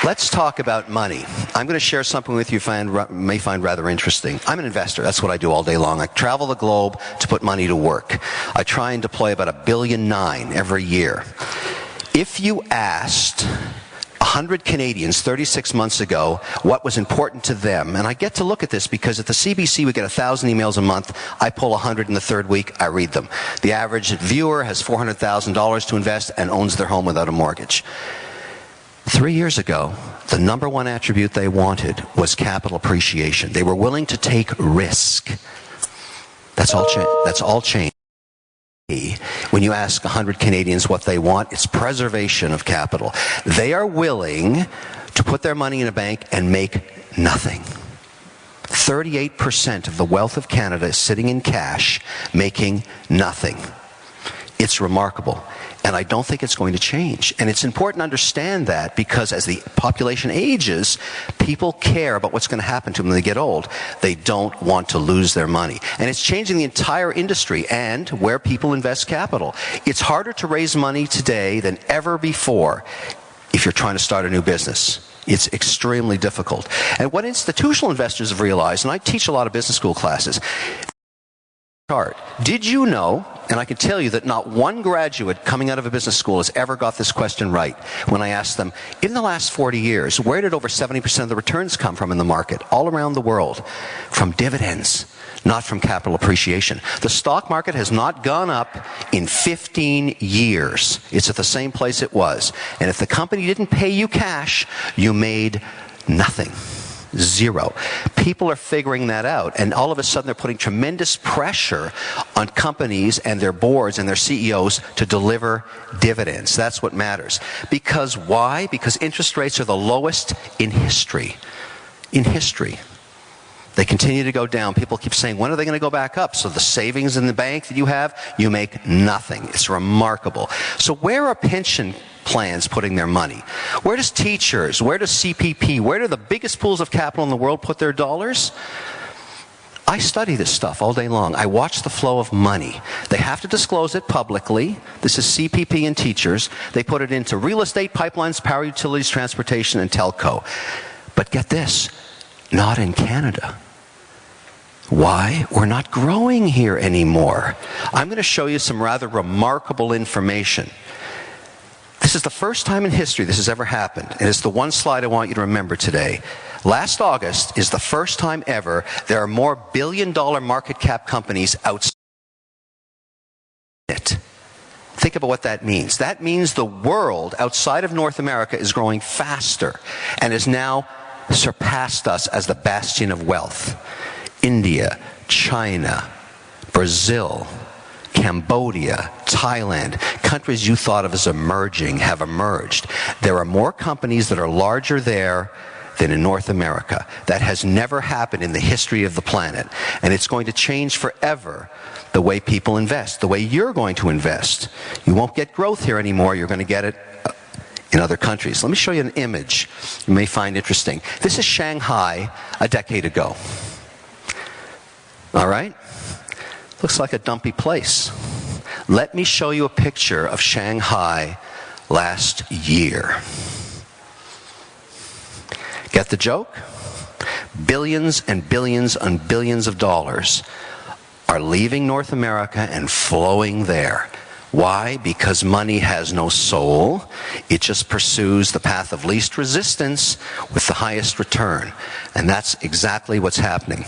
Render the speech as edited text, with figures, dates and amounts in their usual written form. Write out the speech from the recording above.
Let's talk about money. I'm going to share something with you may find rather interesting. I'm an investor. That's what I do all day long. I travel the globe to put money to work. I try and deploy about $1.9 billion every year. If you asked 100 Canadians 36 months ago what was important to them, and I get to look at this because at the CBC we get 1,000 emails a month. I pull 100 in the third week. I read them. The average viewer has $400,000 to invest and owns their home without a mortgage. 3 years ago, the number one attribute they wanted was capital appreciation. They were willing to take risk. That's all change. When you ask 100 Canadians what they want, it's preservation of capital. They are willing to put their money in a bank and make nothing. 38% of the wealth of Canada is sitting in cash, making nothing. It's remarkable. And I don't think it's going to change. And it's important to understand that because as the population ages, people care about what's going to happen to them when they get old. They don't want to lose their money. And it's changing the entire industry and where people invest capital. It's harder to raise money today than ever before if you're trying to start a new business. It's extremely difficult. And what institutional investors have realized, and I teach a lot of business school classes, did you know, and I can tell you that not one graduate coming out of a business school has ever got this question right when I asked them, in the last 40 years, where did over 70% of the returns come from in the market, all around the world? From dividends, not from capital appreciation. The stock market has not gone up in 15 years. It's at the same place it was. And if the company didn't pay you cash, you made nothing. Zero. People are figuring that out, and all of a sudden they're putting tremendous pressure on companies and their boards and their CEOs to deliver dividends. That's what matters. Because why? Because interest rates are the lowest in history. In history. They continue to go down. People keep saying, when are they going to go back up? So the savings in the bank that you have, you make nothing. It's remarkable. So where are pension plans putting their money? Where does teachers, where does CPP, where do the biggest pools of capital in the world put their dollars? I study this stuff all day long. I watch the flow of money. They have to disclose it publicly. This is CPP and teachers. They put it into real estate, pipelines, power utilities, transportation, and telco. But get this, not in Canada. Why? We're not growing here anymore. I'm going to show you some rather remarkable information. This is the first time in history this has ever happened, and it's the one slide I want you to remember today. Last August is the first time ever there are more billion-dollar market cap companies outside it. Think about what that means. That means the world outside of North America is growing faster and has now surpassed us as the bastion of wealth. India, China, Brazil, Cambodia, Thailand, countries you thought of as emerging have emerged. There are more companies that are larger there than in North America. That has never happened in the history of the planet. And it's going to change forever the way people invest, the way you're going to invest. You won't get growth here anymore. You're going to get it in other countries. Let me show you an image you may find interesting. This is Shanghai a decade ago. All right? Looks like a dumpy place. Let me show you a picture of Shanghai last year. Get the joke? Billions and billions and billions of dollars are leaving North America and flowing there. Why? Because money has no soul. It just pursues the path of least resistance with the highest return. And that's exactly what's happening.